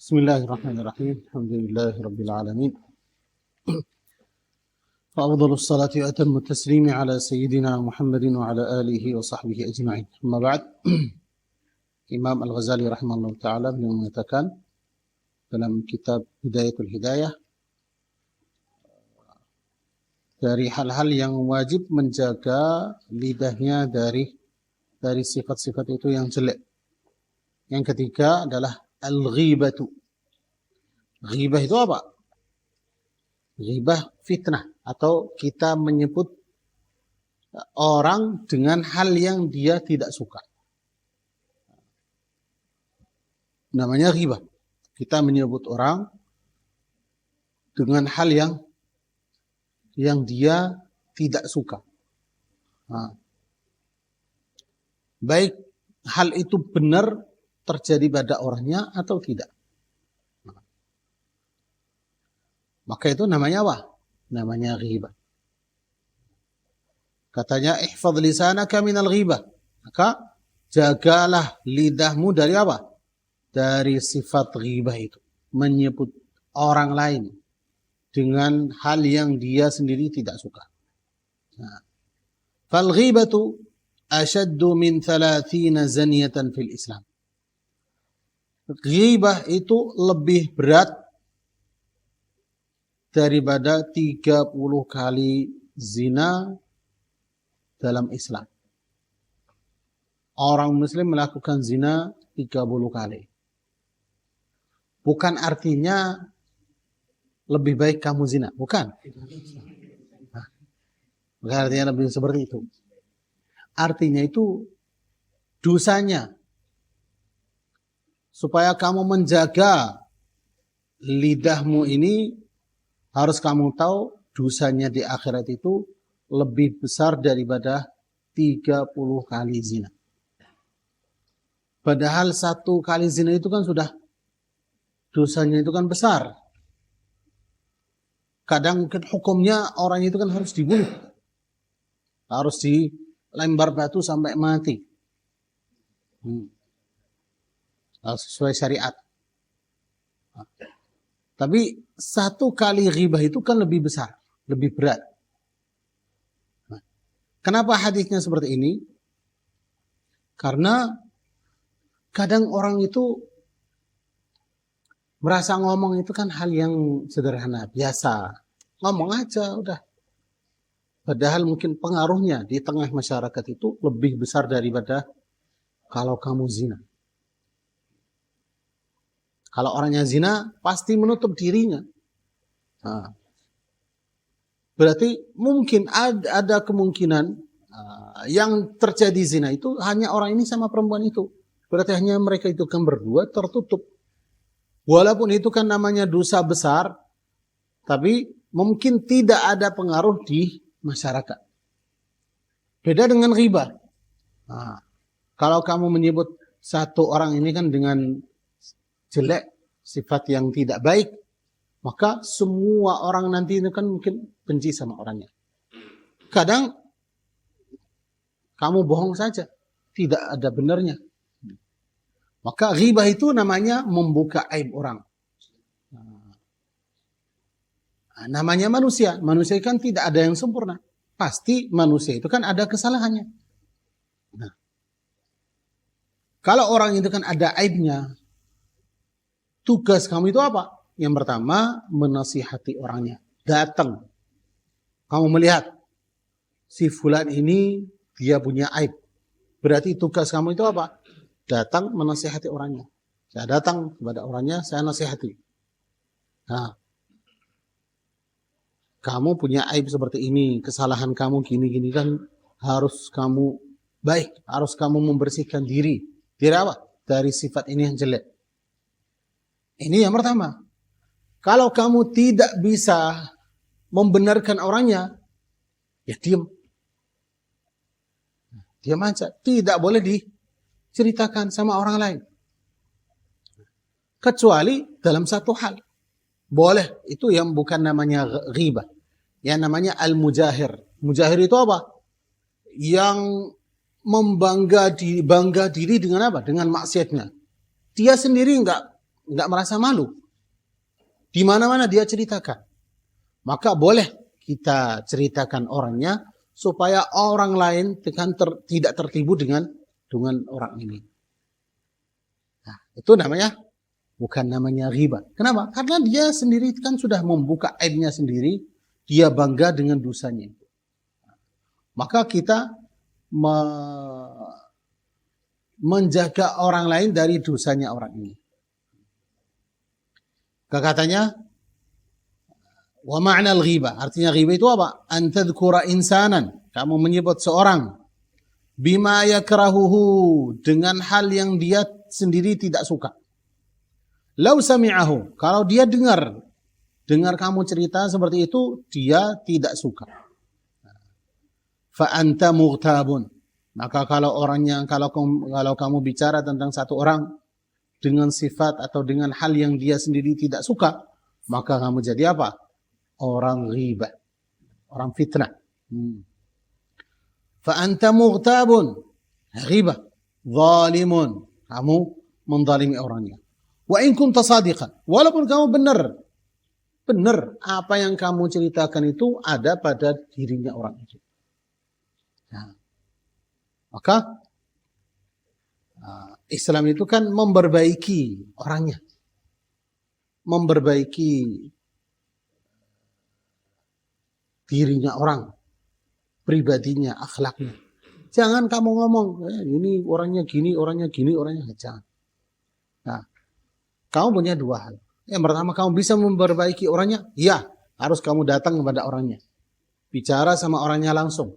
Bismillahirrahmanirrahim. Alhamdulillahirabbil alamin. Wa afdhalus salati wa atammu taslimi ala sayyidina Muhammadin wa ala alihi wa sahbihi ajma'in. Amma ba'd. Imam Al-Ghazali rahimahullah taala beliau mengatakan dalam kitab Hidayatul Hidayah, dari hal-hal yang wajib menjaga lidahnya dari sifat-sifat itu yang jelek. Yang ketiga adalah al-ghibatu. Ghibah itu apa? Ghibah fitnah, atau kita menyebut orang dengan hal yang dia tidak suka. Namanya ghibah. Kita menyebut orang dengan hal yang dia tidak suka. Nah, baik hal itu benar terjadi pada orangnya atau tidak. Maka itu namanya apa? Namanya ghibah. Katanya ihfadz lisanaka minal ghibah. Maka jagalah lidahmu dari apa? Dari sifat ghibah itu. Menyebut orang lain dengan hal yang dia sendiri tidak suka. Nah, fal ghibatu ashaddu min 30 zaniyatan fil Islam. Ghibah itu lebih berat daripada 30 kali zina dalam Islam. Orang muslim melakukan zina 30 kali. Bukan artinya lebih baik kamu zina, bukan. Bukan artinya lebih seperti itu. Artinya itu dosanya. Supaya kamu menjaga lidahmu ini, harus kamu tahu dosanya di akhirat itu lebih besar daripada 30 kali zina. Padahal 1 kali zina itu kan sudah dosanya itu kan besar. Kadang hukumnya orang itu kan harus dibunuh. Harus dilempar batu sampai mati. Sesuai syariat. Tapi 1 kali ghibah itu kan lebih besar, lebih berat. Kenapa hadisnya seperti ini? Karena kadang orang itu merasa ngomong itu kan hal yang sederhana, biasa. Ngomong aja udah. Padahal mungkin pengaruhnya di tengah masyarakat itu lebih besar daripada kalau kamu zina. Kalau orangnya zina, pasti menutup dirinya. Nah, berarti mungkin ada kemungkinan yang terjadi zina itu hanya orang ini sama perempuan itu. Berarti hanya mereka itu kan berdua tertutup. Walaupun itu kan namanya dosa besar, tapi mungkin tidak ada pengaruh di masyarakat. Beda dengan ghibah. Nah, kalau kamu menyebut satu orang ini kan dengan jelek, sifat yang tidak baik, maka semua orang nanti itu kan mungkin benci sama orangnya. Kadang kamu bohong saja, tidak ada benarnya. Maka ghibah itu namanya membuka aib orang. Namanya manusia. Manusia kan tidak ada yang sempurna. Pasti manusia itu kan ada kesalahannya. Nah, kalau orang itu kan ada aibnya, tugas kamu itu apa? Yang pertama, menasihati orangnya. Datang. Kamu melihat, si fulan ini dia punya aib. Berarti tugas kamu itu apa? Datang menasihati orangnya. Saya datang kepada orangnya, saya nasihati. Nah, kamu punya aib seperti ini, kesalahan kamu gini-gini kan harus kamu baik, harus kamu membersihkan diri. Dari apa? Dari sifat ini yang jelek. Ini yang pertama. Kalau kamu tidak bisa membenarkan orangnya, ya diam. Diam aja. Tidak boleh diceritakan sama orang lain. Kecuali dalam satu hal. Boleh. Itu yang bukan namanya ghibah. Yang namanya al-mujahir. Mujahir itu apa? Yang bangga diri dengan apa? Dengan maksiatnya. Dia sendiri enggak nggak merasa malu. Di mana-mana dia ceritakan. Maka boleh kita ceritakan orangnya supaya orang lain tidak tertipu dengan orang ini. Nah, itu bukan namanya ghibah. Kenapa? Karena dia sendiri kan sudah membuka aibnya sendiri, dia bangga dengan dosanya. Maka kita menjaga orang lain dari dosanya orang ini. Katanya wa ma'na al-ghibah, artinya ghibah itu apa? An tadhkura insanan, kamu menyebut seorang bima yakrahuhu, dengan hal yang dia sendiri tidak suka. Lau sami'ahu, kalau dia dengar kamu cerita seperti itu, dia tidak suka. Fa anta mughtabun, maka kalau kamu bicara tentang satu orang dengan sifat atau dengan hal yang dia sendiri tidak suka, maka kamu jadi apa? Orang ghibah, orang fitnah. Fa anta mughtabun, ghibah, zalimun, kamu menzalimi orangnya. Wa in kunta sadiqan, walaupun kamu benar apa yang kamu ceritakan itu ada pada dirinya orang itu. Nah, maka Islam itu kan memperbaiki orangnya, memperbaiki dirinya orang, pribadinya, akhlaknya. Jangan kamu ngomong, ini orangnya gini, orangnya jangan. Nah, kamu punya dua hal. Yang pertama, kamu bisa memperbaiki orangnya, ya, harus kamu datang kepada orangnya, bicara sama orangnya langsung.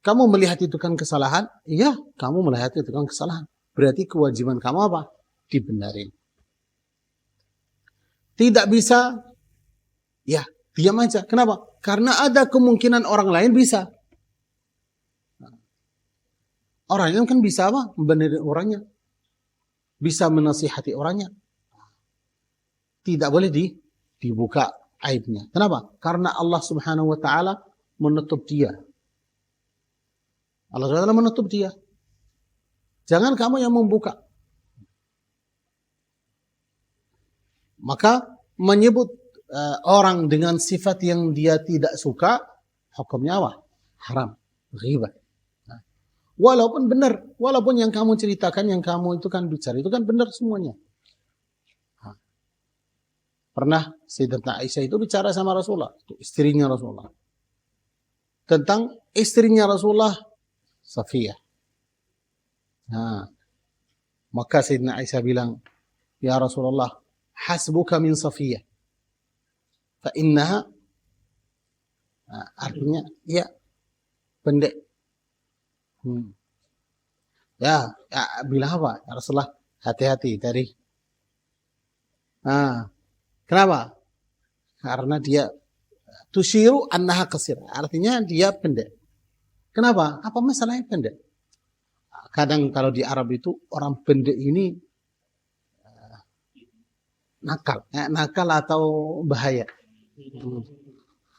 Kamu melihat itu kan kesalahan, iya, kamu melihat itu kan kesalahan. Berarti kewajiban kamu apa? Dibenarin. Tidak bisa, ya, diam aja. Kenapa? Karena ada kemungkinan orang lain bisa. Orang lain kan bisa apa? Membenarin orangnya. Bisa menasihati orangnya. Tidak boleh dibuka aibnya. Kenapa? Karena Allah Subhanahu wa taala menutup dia. Allah SWT menutup dia. Jangan kamu yang membuka. Maka menyebut orang dengan sifat yang dia tidak suka, hukumnya apa? Haram, ghibah. Nah, walaupun benar, walaupun yang kamu ceritakan, yang kamu itu kan bicara, itu kan benar semuanya. Nah, pernah Sayyidatuna Aisyah itu bicara sama Rasulullah, itu istrinya Rasulullah. Tentang istrinya Rasulullah, Safiyah. Nah, maka Sayyidina Aisyah bilang, ya Rasulullah, hasbuka min Safiyah. Fa innaha, artinya, ya, pendek. Ya, bilang apa? Ya Rasulullah, hati-hati dari. Kenapa? Karena dia tusyiru annaha qasir. Artinya dia pendek. Kenapa? Apa masalahnya pendek? Kadang kalau di Arab itu orang pendek ini nakal atau bahaya.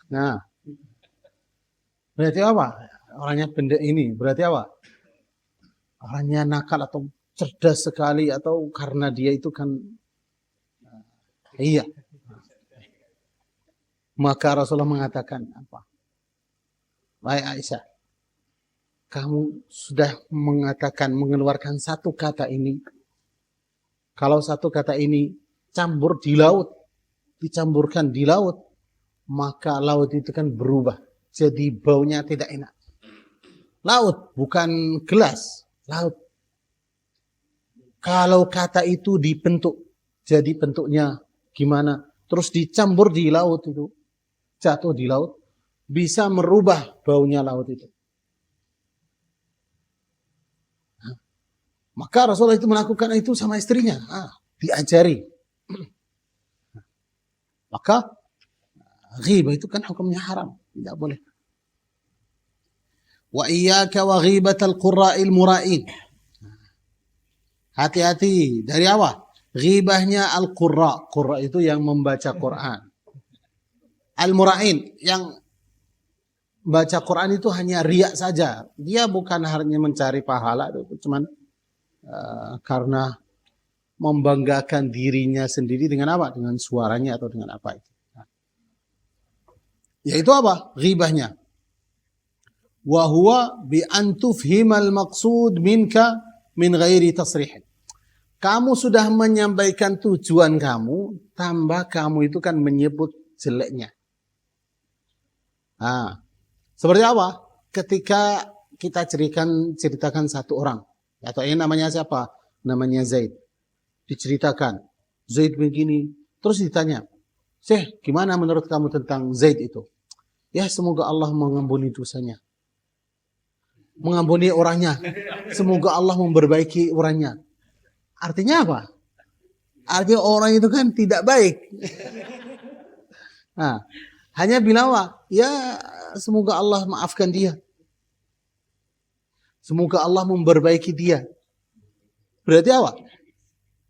Nah, berarti apa? Orangnya pendek ini berarti apa? Orangnya nakal atau cerdas sekali atau karena dia itu kan iya. Maka Rasulullah mengatakan apa? Wahai Aisyah, kamu sudah mengeluarkan satu kata ini. Kalau satu kata ini campur di laut, dicampurkan di laut, maka laut itu kan berubah. Jadi baunya tidak enak. Laut, bukan gelas. Laut. Kalau kata itu dibentuk, jadi bentuknya gimana? Terus dicampur di laut itu, jatuh di laut, bisa merubah baunya laut itu. Maka Rasulullah itu melakukan itu sama istrinya. Diajari. Maka ghibah itu kan hukumnya haram. Tidak boleh. Wa iyyaka wa ghibatal qurra'il mura'in. Hati-hati dari apa? Ghibahnya al-qurra. Qurra itu yang membaca Quran. Al-mura'in yang baca Quran itu hanya riya saja. Dia bukan hanya mencari pahala, itu cuman karena membanggakan dirinya sendiri dengan apa? Dengan suaranya atau dengan apa itu. Yaitu apa? Ghibahnya. Wa huwa bi an tufhimal maqsud minka min ghairi tasrih. Kamu sudah menyampaikan tujuan kamu, tambah kamu itu kan menyebut jeleknya. Seperti apa? Ketika kita ceritakan satu orang, atau ini namanya siapa? Namanya Zaid. Diceritakan, Zaid begini, terus ditanya, Syekh, gimana menurut kamu tentang Zaid itu? Ya, semoga Allah mengampuni dosanya. Mengampuni orangnya. Semoga Allah memperbaiki orangnya. Artinya apa? Artinya orang itu kan tidak baik. Hanya bilang apa? Ya, semoga Allah maafkan dia. Semoga Allah memperbaiki dia. Berarti apa?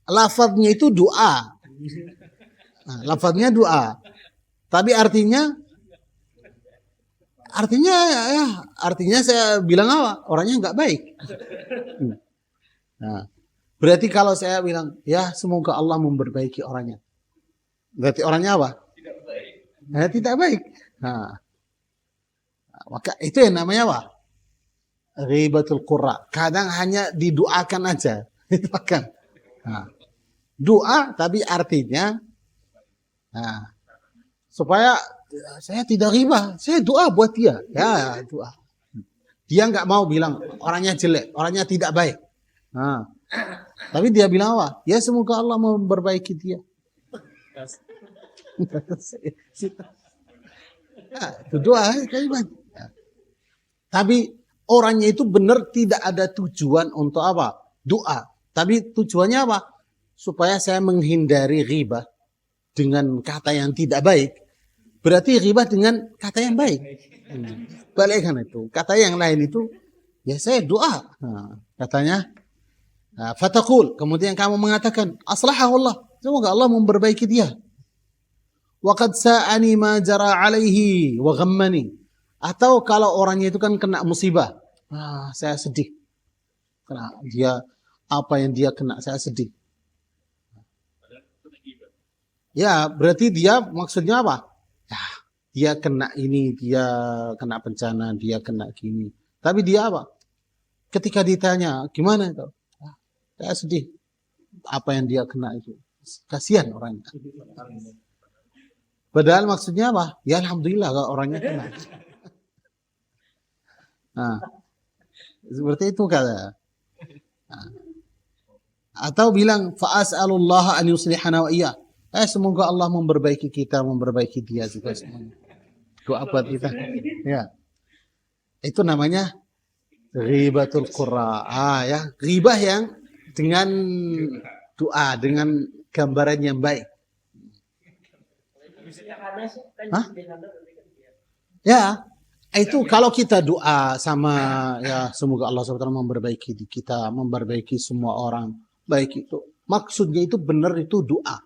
Lafadznya itu doa. Lafadznya doa. Tapi artinya saya bilang apa? Orangnya nggak baik. Berarti kalau saya bilang, ya semoga Allah memperbaiki orangnya. Berarti orangnya apa? Tidak baik. Maka itu yang namanya apa? Ghibatul qurra. Kadang hanya didoakan aja. Itu kan. Doa tapi artinya supaya saya tidak ghibah, saya doa buat dia. Ya, doa. Dia nggak mau bilang orangnya jelek, orangnya tidak baik. Tapi dia bilang apa? Ya semoga Allah memperbaiki dia. Itu doa, kalimat. Tapi orangnya itu benar tidak ada tujuan untuk apa? Doa. Tapi tujuannya apa? Supaya saya menghindari ghibah dengan kata yang tidak baik. Berarti ghibah dengan kata yang baik. Balikkan itu. Kata yang lain itu, ya saya doa. Katanya, fataqul. Kemudian kamu mengatakan, aslahahullah. Semoga Allah memperbaiki dia. Wa qad sa'ani ma jara alaihi wa ghammani. Atau kalau orangnya itu kan kena musibah. Saya sedih. Karena dia, apa yang dia kena, saya sedih. Ya, berarti dia maksudnya apa? Ya, dia kena ini, dia kena bencana, dia kena gini. Tapi dia apa? Ketika ditanya, gimana itu? Saya sedih. Apa yang dia kena itu? Kasihan orangnya. Padahal maksudnya apa? Ya Alhamdulillah kalau orangnya kena. Seperti itu kata. Atau bilang, fa'as'alullah an yuslihana wa iya. Semoga Allah memperbaiki kita, memperbaiki dia juga semuanya. Doa buat kita. Ya. Itu namanya ghibatul qurra. Ya, ghibah yang dengan doa, dengan gambaran yang baik. Ya, itu kalau kita doa sama ya semoga Allah SWT memperbaiki kita, memperbaiki semua orang baik itu. Maksudnya itu benar itu doa.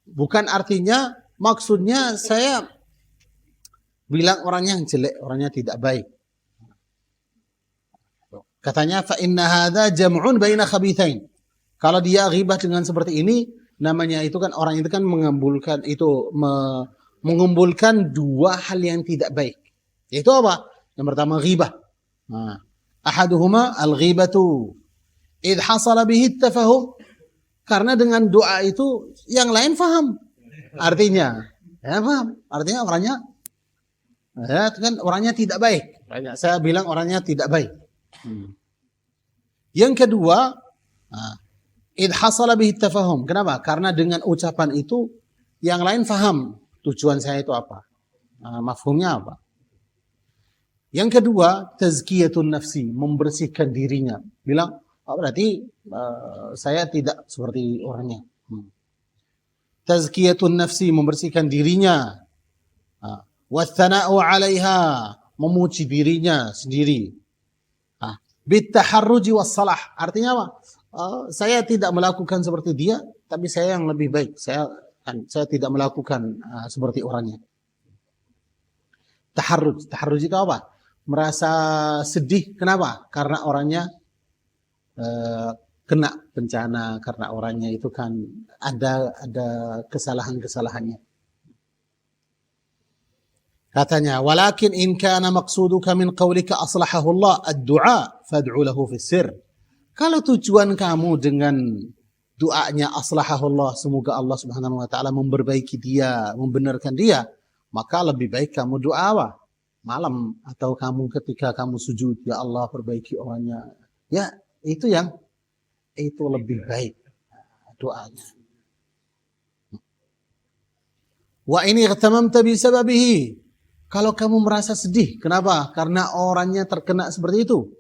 Bukan artinya maksudnya saya bilang orangnya yang jelek, orangnya tidak baik. Katanya fa inna hadza jam'un baina khabithain. Kalau dia ghibah dengan seperti ini, namanya itu kan orang itu kan mengumpulkan dua hal yang tidak baik. Yaitu apa? Yang pertama ghibah. Ahaduhuma al-ghibatu idh hasala bihi at-tafahum. Karena dengan doa itu yang lain faham. Artinya, ya paham. Artinya orangnya kan orangnya tidak baik. Saya bilang orangnya tidak baik. Yang kedua, idh hasala bihi at-tafahum. Kenapa? Karena dengan ucapan itu yang lain faham tujuan saya itu apa. Mafhumnya apa? Yang kedua, tazkiyatun nafsi, membersihkan dirinya. Bilang, berarti saya tidak seperti orangnya. Tazkiyatun nafsi, membersihkan dirinya. Wathana'u 'alaiha, memuji dirinya sendiri. Bittaharruji wassalah, artinya apa? Saya tidak melakukan seperti dia, tapi saya yang lebih baik. Saya tidak melakukan seperti orangnya. Taharruj itu apa? Merasa sedih. Kenapa? Karena orangnya kena bencana karena orangnya itu kan ada kesalahan-kesalahannya. Katanya, walakin in kana maqsuduka min qawlika aslahahu Allah ad-du'a fad'u lahu fis sir. Kalau tujuan kamu dengan doanya aslahahu Allah, semoga Allah Subhanahu wa taala memperbaiki dia, membenarkan dia, maka lebih baik kamu doa malam atau kamu ketika kamu sujud, ya Allah perbaiki orangnya. Ya, itu lebih baik doanya. Wa ini ihtamamta bi sababihi. Kalau kamu merasa sedih, kenapa? Karena orangnya terkena seperti itu.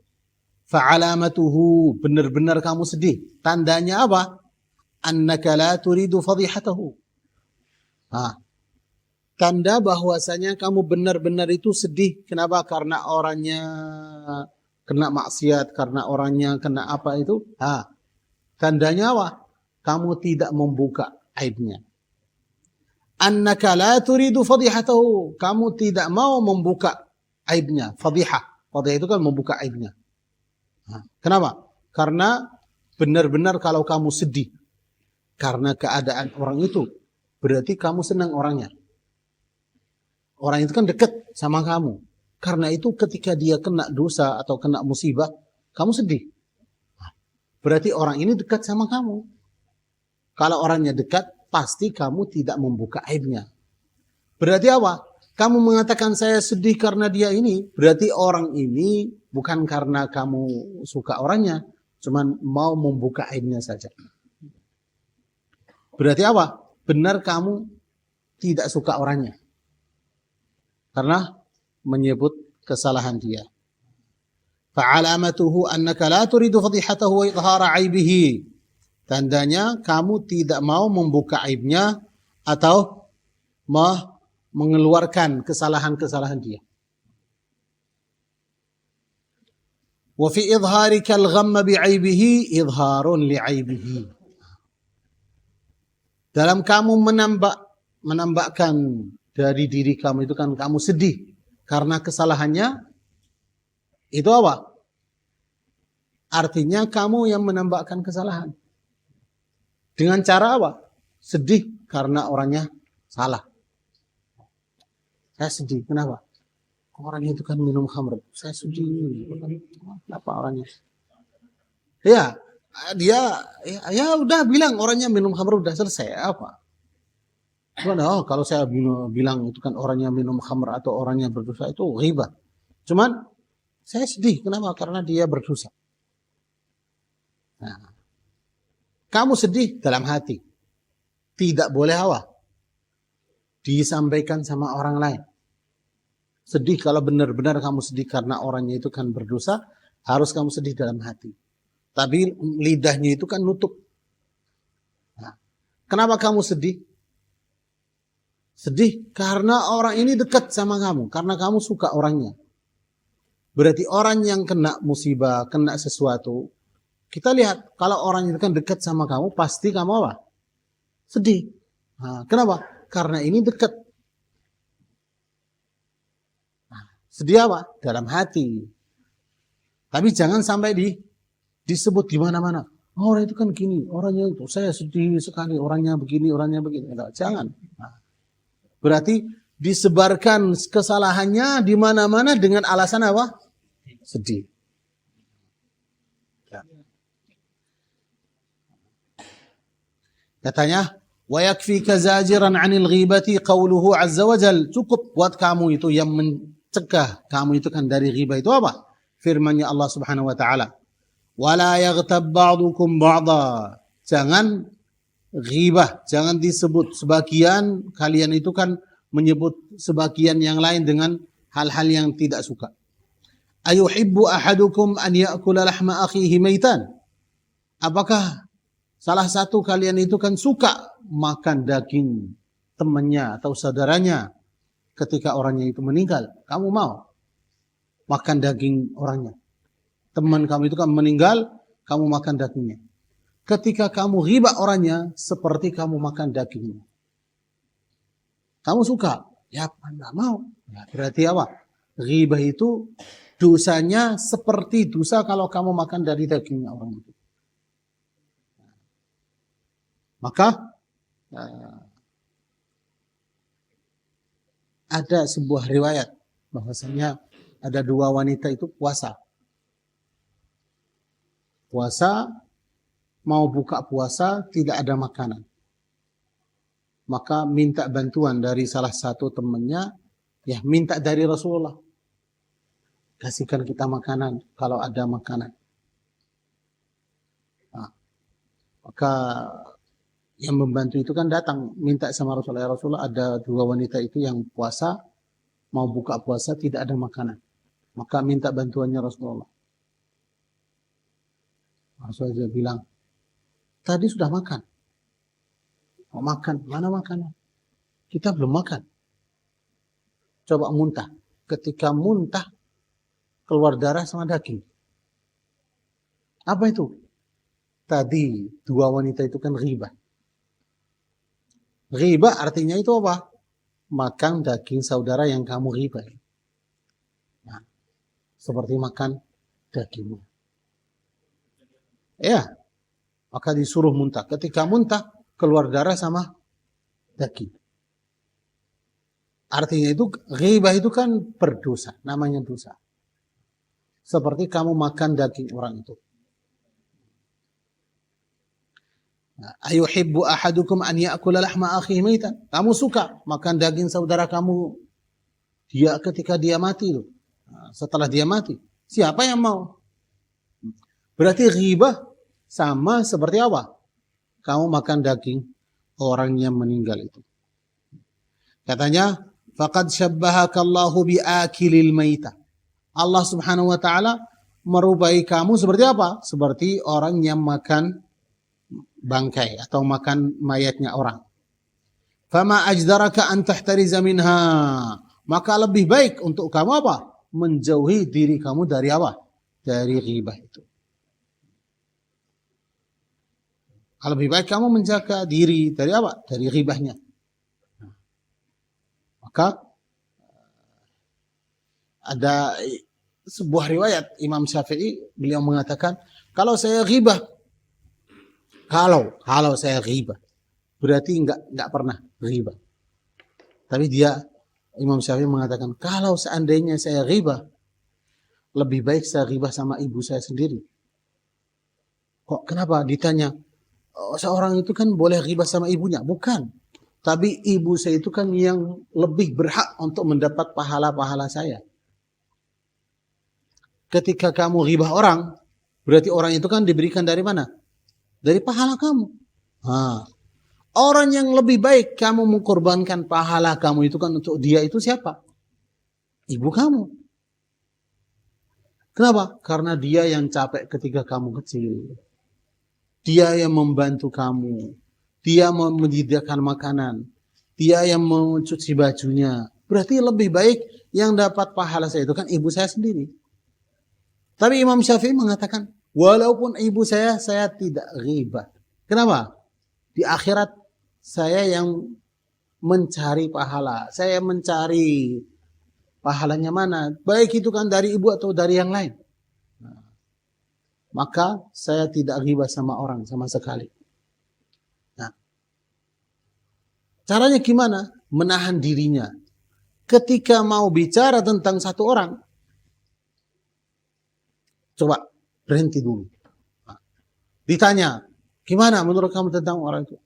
Fa'alamatuhu, benar-benar kamu sedih. Tandanya apa? Annaka la turidu fadihatahu. Tanda bahwasanya kamu benar-benar itu sedih. Kenapa? Karena orangnya kena maksiat, karena orangnya kena apa itu? Tandanya apa? Kamu tidak membuka aibnya. Annaka la turidu fadihatahu. Kamu tidak mau membuka aibnya. Fadihah. Fadihah itu kan membuka aibnya. Kenapa? Karena benar-benar kalau kamu sedih karena keadaan orang itu, berarti kamu senang orangnya. Orang itu kan dekat sama kamu. Karena itu ketika dia kena dosa atau kena musibah, kamu sedih. Berarti orang ini dekat sama kamu. Kalau orangnya dekat, pasti kamu tidak membuka aibnya. Berarti apa? Kamu mengatakan saya sedih karena dia ini, berarti orang ini bukan karena kamu suka orangnya, cuman mau membuka aibnya saja. Berarti apa? Benar kamu tidak suka orangnya. Karena menyebut kesalahan dia. Fa'alamatuhu annaka la turidu fadihatahu wa idhara aibihi. Tandanya kamu tidak mau membuka aibnya atau mengeluarkan kesalahan-kesalahan dia. Wa fi idharika al-ghamma bi'aibihi idharun li'aibihi. Dalam kamu menambahkan dari diri kamu itu kan kamu sedih karena kesalahannya, itu apa? Artinya kamu yang menambahkan kesalahan. Dengan cara apa? Sedih karena orangnya salah. Saya sedih, kenapa? Orangnya itu kan minum khamr. Saya sedih, kenapa orangnya? Ya, dia ya udah bilang orangnya minum khamr, udah selesai. Apa? Kalau saya bilang itu kan orangnya minum khamr atau orangnya berdosa, itu ghibah. Cuman saya sedih, kenapa? Karena dia berdosa. Nah, kamu sedih dalam hati. Tidak boleh disampaikan sama orang lain. Sedih kalau benar-benar kamu sedih karena orangnya itu kan berdosa, harus kamu sedih dalam hati. Tapi lidahnya itu kan nutup. Nah, kenapa kamu sedih? Sedih karena orang ini dekat sama kamu, karena kamu suka orangnya. Berarti orang yang kena musibah, kena sesuatu, kita lihat kalau orang itu kan dekat sama kamu, pasti kamu apa? Sedih. Nah, kenapa? Karena ini dekat. Nah, sedih apa? Dalam hati. Tapi jangan sampai disebut di mana-mana. Oh, orang itu kan gini, orangnya itu saya sedih sekali, orangnya begini, orangnya begini. Nah, jangan. Nah, berarti disebarkan kesalahannya di mana-mana dengan alasan apa? Sedih. Katanya, wa yakfika zajiran 'anil ghibati qauluhu 'azza wa jal. Cukup buat kamu itu yang mencegah kamu itu kan dari ghibah itu apa? Firman-Nya Allah Subhanahu wa taala. Wala yaghtab ba'dukum ba'dha. Jangan ghibah, jangan disebut sebagian kalian itu kan menyebut sebagian yang lain dengan hal-hal yang tidak suka. Ayuhibbu ahadukum an ya'kula lahma akhihi maitan. Apakah salah satu kalian itu kan suka makan daging temannya atau saudaranya ketika orangnya itu meninggal? Kamu mau makan daging orangnya? Teman kamu itu kan meninggal, kamu makan dagingnya. Ketika kamu ghibah orangnya, seperti kamu makan dagingnya. Kamu suka? Ya, enggak mau. Ya, berarti apa? Ghibah itu dosanya seperti dosa kalau kamu makan dari dagingnya orang itu. Maka ada sebuah riwayat bahwasanya ada dua wanita itu puasa. Mau buka puasa tidak ada makanan. Maka minta bantuan dari salah satu temannya, ya minta dari Rasulullah. Kasihkan kita makanan kalau ada makanan. Nah, maka yang membantu itu kan datang minta sama Rasulullah, ya Rasulullah, ada dua wanita itu yang puasa, mau buka puasa tidak ada makanan. Maka minta bantuannya Rasulullah. Rasulullah bilang, tadi sudah makan. Mau makan, mana makanan? Kita belum makan. Coba muntah. Ketika muntah, keluar darah sama daging. Apa itu? Tadi dua wanita itu kan ghibah. Ghibah artinya itu apa? Makan daging saudara yang kamu ghibah. Nah, seperti makan dagingnya. Ya, maka disuruh muntah. Ketika muntah, keluar darah sama daging. Artinya itu, ghibah itu kan berdosa, namanya dosa. Seperti kamu makan daging orang itu. Ayuhibbu ahadukum an ya'kula lahma akhihi maitan. Kamu suka makan daging saudara kamu ketika dia mati loh. Setelah dia mati, siapa yang mau? Berarti ghibah sama seperti apa? Kamu makan daging orang yang meninggal itu. Katanya, faqad shabbahakallahu bi'akilil maitah. Allah Subhanahu wa taala merupai kamu seperti apa? Seperti orang yang makan bangkai atau makan mayatnya orang. Fama ajdaraka an tahtariza minha. Maka lebih baik untuk kamu apa? Menjauhi diri kamu dari apa? Dari ghibah itu. Lebih baik kamu menjaga diri dari apa? Dari ghibahnya. Maka ada sebuah riwayat Imam Syafi'i, beliau mengatakan, kalau saya ghibah, kalau saya ghibah, berarti enggak pernah ghibah. Tapi Imam Syafi'i mengatakan, kalau seandainya saya ghibah, lebih baik saya ghibah sama ibu saya sendiri. Kok kenapa? Ditanya, seorang itu kan boleh ghibah sama ibunya? Bukan. Tapi ibu saya itu kan yang lebih berhak untuk mendapat pahala-pahala saya. Ketika kamu ghibah orang, berarti orang itu kan diberikan dari mana? Dari pahala kamu. Orang yang lebih baik kamu mengkorbankan pahala kamu itu kan untuk dia itu siapa? Ibu kamu. Kenapa? Karena dia yang capek ketika kamu kecil. Dia yang membantu kamu. Dia menyediakan makanan. Dia yang mencuci bajunya. Berarti lebih baik yang dapat pahala saya itu kan ibu saya sendiri. Tapi Imam Syafi'i mengatakan, walaupun ibu saya tidak ghibah. Kenapa? Di akhirat saya yang mencari pahala. Saya mencari pahalanya mana. Baik itu kan dari ibu atau dari yang lain. Maka saya tidak ghibah sama orang sama sekali. Nah, caranya gimana? Menahan dirinya. Ketika mau bicara tentang satu orang, coba berhenti dulu. Ditanya, gimana menurut kamu tentang orang itu?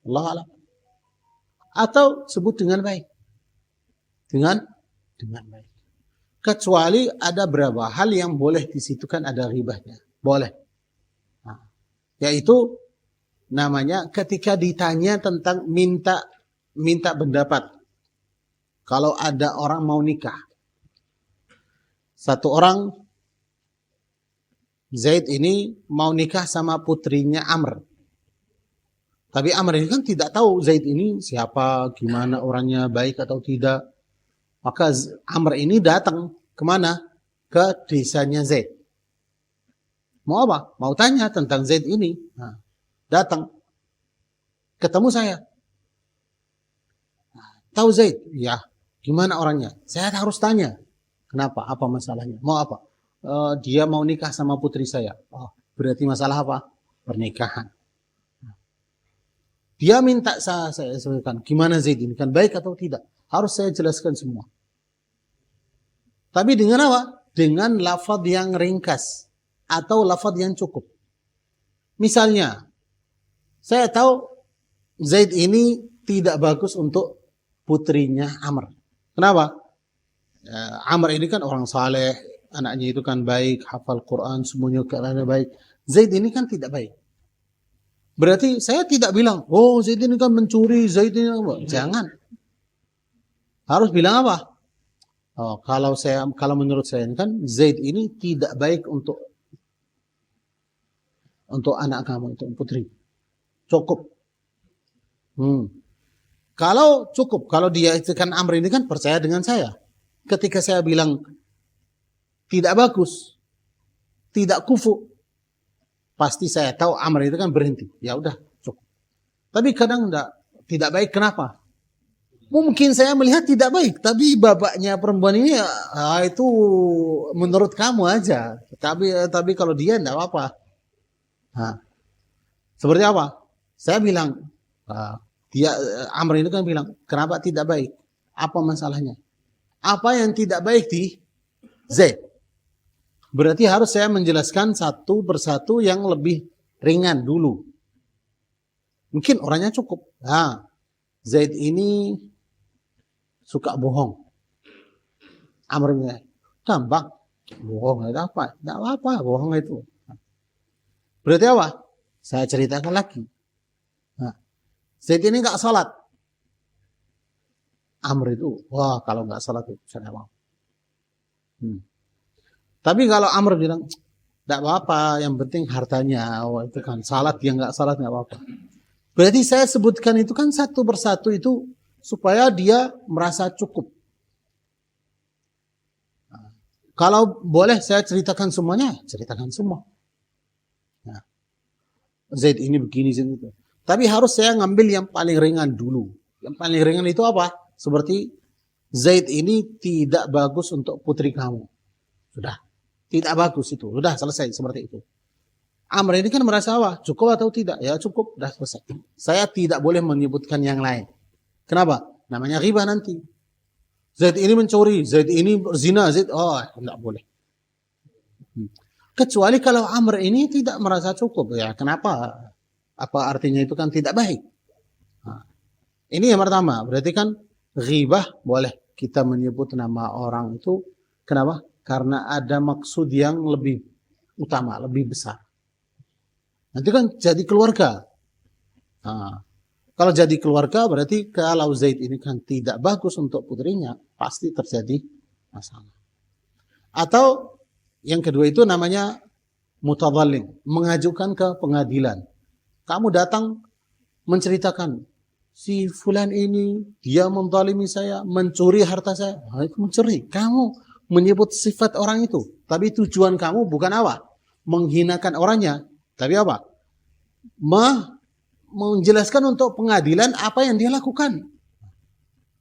Allah alam. Atau sebut dengan baik. Dengan baik. Kecuali ada beberapa hal yang boleh di situ kan ada ghibahnya. Boleh. Yaitu namanya ketika ditanya tentang minta pendapat. Kalau ada orang mau nikah. Satu orang, Zaid ini mau nikah sama putrinya Amr. Tapi Amr ini kan tidak tahu Zaid ini siapa, gimana orangnya, baik atau tidak. Maka Amr ini datang kemana? Ke desanya Zaid. Mau apa? Mau tanya tentang Zaid ini. Nah, datang. Ketemu saya. Tahu Zaid? Ya. Gimana orangnya? Saya harus tanya. Kenapa? Apa masalahnya? Mau apa? Dia mau nikah sama putri saya. Oh, berarti masalah apa? Pernikahan. Dia minta saya sebutkan, gimana Zaid ini kan baik atau tidak? Harus saya jelaskan semua. Tapi dengan apa? Dengan lafaz yang ringkas atau lafaz yang cukup. Misalnya, saya tahu Zaid ini tidak bagus untuk putrinya Amr. Kenapa? Amr ini kan orang saleh, anaknya itu kan baik, hafal Quran, semuanya keadaannya baik. Zaid ini kan tidak baik. Berarti saya tidak bilang, oh Zaid ini kan mencuri, Zaid ini apa? Jangan. Harus bilang apa? Oh, kalau menurut saya kan Zaid ini tidak baik untuk anak kamu, untuk putri. Cukup. Kalau cukup, kalau dia itu kan Amr ini kan percaya dengan saya. Ketika saya bilang tidak bagus, tidak kufu, pasti saya tahu Amr itu kan berhenti. Ya udah, cukup. Tapi kadang tidak baik, kenapa? Mungkin saya melihat tidak baik, tapi bapaknya perempuan ini itu menurut kamu aja. Tapi kalau dia tidak apa-apa. Nah, seperti apa? Saya bilang, Amr itu kan bilang, kenapa tidak baik? Apa masalahnya? Apa yang tidak baik di Zaid? Berarti harus saya menjelaskan satu persatu yang lebih ringan dulu. Mungkin orangnya cukup. Nah, Zaid ini suka bohong. Amrnya gampang. Bohong itu apa? Tidak apa-apa bohong itu. Berarti apa? Saya ceritakan lagi. Nah, Zaid ini nggak salat. Amr itu, wah kalau nggak salat itu saya mau. Tapi kalau Amr bilang, tidak apa-apa, yang penting hartanya, itu kan salat, dia nggak salat nggak apa-apa. Berarti saya sebutkan itu kan satu persatu itu supaya dia merasa cukup. Nah, kalau boleh saya ceritakan semuanya, ceritakan semua. Nah, Zaid ini begini, Zaid itu. Tapi harus saya ngambil yang paling ringan dulu. Yang paling ringan itu apa? Seperti Zaid ini tidak bagus untuk putri kamu. Sudah. Tidak bagus itu. Sudah selesai seperti itu. Amr ini kan merasa apa? Cukup atau tidak? Ya cukup. Sudah selesai. Saya tidak boleh menyebutkan yang lain. Kenapa? Namanya ghibah nanti. Zaid ini mencuri. Zaid ini berzina. Zaid, tidak boleh. Kecuali kalau Amr ini tidak merasa cukup. Ya kenapa? Apa artinya itu kan tidak baik. Nah, ini yang pertama. Berarti kan ghibah boleh kita menyebut nama orang itu. Kenapa? Karena ada maksud yang lebih utama, lebih besar. Nanti kan jadi keluarga. Nah, kalau jadi keluarga berarti kalau Zaid ini kan tidak bagus untuk putrinya, pasti terjadi masalah. Atau yang kedua itu namanya mutadzalim, mengajukan ke pengadilan. Kamu datang menceritakan, si fulan ini dia menzalimi saya, mencuri harta saya. Nah, itu mencuri. Kamu menyebut sifat orang itu, tapi tujuan kamu bukan apa? Menghinakan orangnya, tapi apa? Menjelaskan untuk pengadilan apa yang dia lakukan.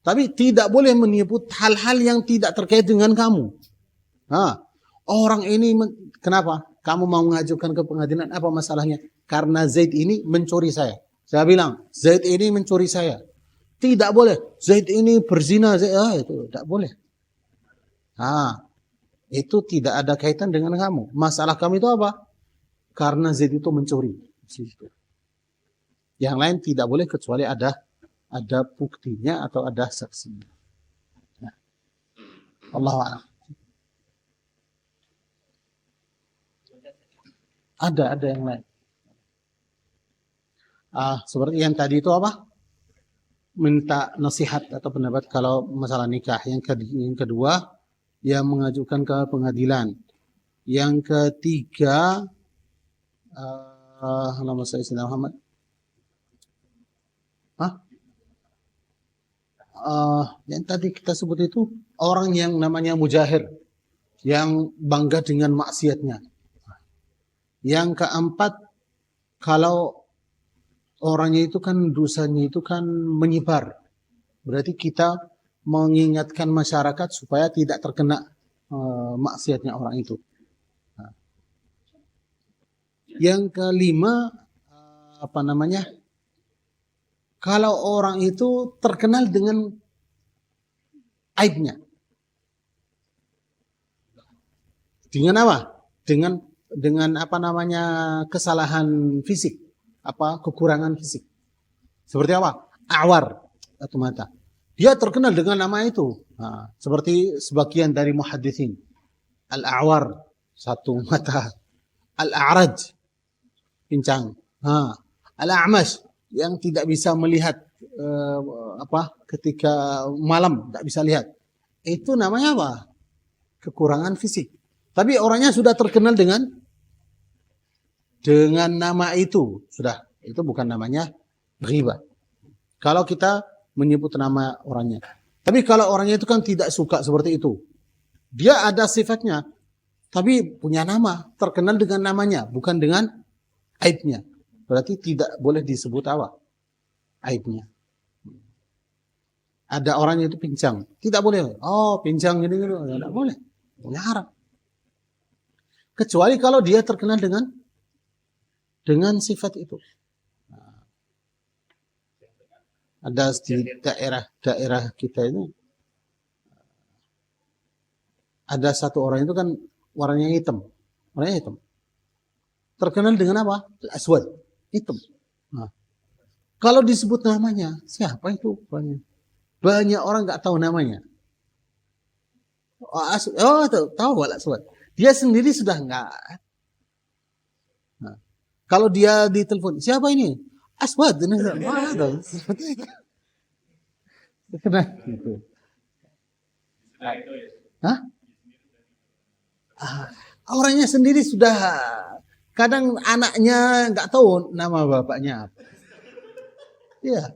Tapi tidak boleh menyebut hal-hal yang tidak terkait dengan kamu. Nah, orang ini kenapa? Kamu mau mengajukan ke pengadilan, apa masalahnya? Karena Zaid ini mencuri saya. Saya bilang, Zaid ini mencuri saya. Tidak boleh. Zaid ini berzina. Itu tidak boleh. Itu tidak ada kaitan dengan kamu. Masalah kamu itu apa? Karena Zaid itu mencuri. Yang lain tidak boleh kecuali ada buktinya atau ada saksinya. Nah, Allahu a'lam. Ada yang lain. Seperti yang tadi itu apa? Minta nasihat atau pendapat kalau masalah nikah. Yang kedua, yang mengajukan ke pengadilan. Yang ketiga, nama saya Sayyidina Muhammad. Yang tadi kita sebut itu orang yang namanya mujahir, yang bangga dengan maksiatnya. Yang keempat, kalau orangnya itu kan dosanya itu kan menyebar, berarti kita mengingatkan masyarakat supaya tidak terkena maksiatnya orang itu. Yang kelima, kalau orang itu terkenal dengan aibnya. Dengan apa? Dengan apa namanya, kesalahan fisik, kekurangan fisik. Seperti apa? Awar atau mata. Dia terkenal dengan nama itu. Nah, seperti sebagian dari muhaditsin. Al-A'war, satu mata. Al-A'raj, pincang. Al-A'mash, yang tidak bisa melihat ketika malam, tidak bisa lihat. Itu namanya apa? Kekurangan fisik. Tapi orangnya sudah terkenal dengan nama itu. Sudah, itu bukan namanya ghibah. Kalau kita menyebut nama orangnya. Tapi kalau orangnya itu kan tidak suka seperti itu. Dia ada sifatnya, tapi punya nama, terkenal dengan namanya, bukan dengan aibnya. Berarti tidak boleh disebut apa? Aibnya. Ada orangnya itu pincang, tidak boleh. Oh, pincang gini, tidak boleh. Boleh haram. Kecuali kalau dia terkenal dengan sifat itu. Ada di daerah kita ini, ada satu orang itu kan warnanya hitam, terkenal dengan apa? Aswad, hitam. Nah, kalau disebut namanya, siapa itu? Banyak orang nggak tahu namanya. Tahu Aswad. Dia sendiri sudah enggak. Nah, kalau dia ditelepon, siapa ini? Aswad. Kenapa gitu? Hah? Orangnya sendiri sudah, kadang anaknya nggak tahu nama bapaknya apa. Iya.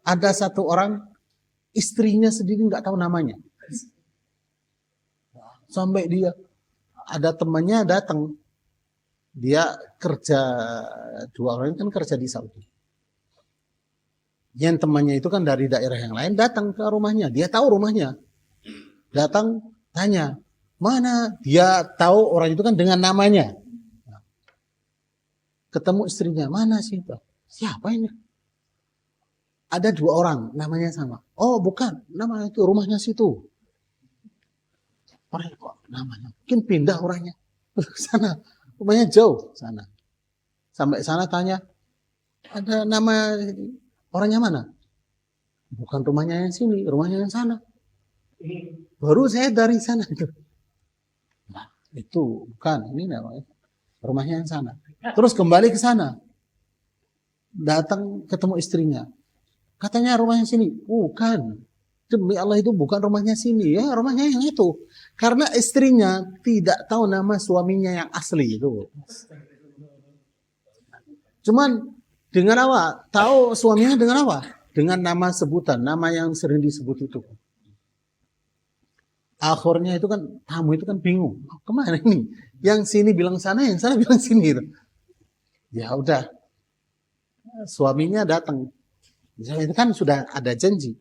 Ada satu orang, istrinya sendiri nggak tahu namanya. Sampai dia, ada temannya datang, dia kerja, dua orang kan kerja di Saudi. Yang temannya itu kan dari daerah yang lain datang ke rumahnya, dia tahu rumahnya. Datang tanya, mana? Dia tahu orang itu kan dengan namanya. Ketemu istrinya, mana sih? Siapa ini? Ada dua orang, namanya sama. Oh bukan, nama itu rumahnya situ. Orang kok namanya, mungkin pindah orangnya ke sana, rumahnya jauh sana. Sampai sana tanya, ada nama orangnya mana? Bukan rumahnya yang sini, rumahnya yang sana. Baru saya dari sana itu. Nah, itu bukan, ini namanya rumahnya yang sana. Terus kembali ke sana, datang ketemu istrinya. Katanya rumahnya sini, bukan. Demi Allah itu bukan rumahnya sini, ya rumahnya yang itu. Karena istrinya tidak tahu nama suaminya yang asli itu. Cuman dengan apa? Tahu suaminya dengan apa? Dengan nama sebutan, nama yang sering disebut itu. Akhirnya itu kan tamu itu kan bingung, kemana ini? Yang sini bilang sana, yang sana bilang sini. Ya udah, suaminya datang. Itu kan sudah ada janji.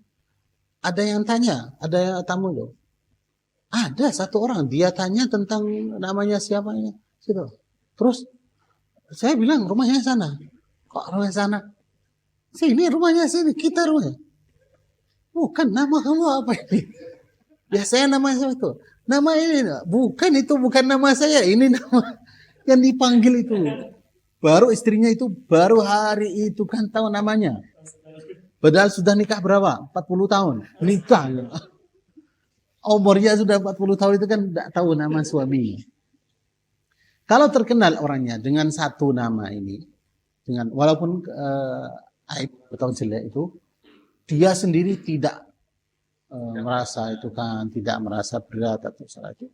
Ada yang tanya, ada yang tamu loh. Ada satu orang, dia tanya tentang namanya siapanya. Gitu. Terus saya bilang rumahnya sana. Kok rumahnya sana? Sini rumahnya sini, kita rumahnya. Bukan, nama kamu apa ini? Biasanya nama saya itu. Nama ini, bukan itu bukan nama saya. Ini nama yang dipanggil itu. Baru istrinya itu baru hari itu kan tahu namanya. Padahal sudah nikah berapa? 40 tahun. Nikah. Umurnya sudah 40 tahun itu kan tidak tahu nama suami. Kalau terkenal orangnya dengan satu nama ini, dengan walaupun aib atau jelek itu, dia sendiri tidak merasa itu kan, tidak merasa berat atau salah itu.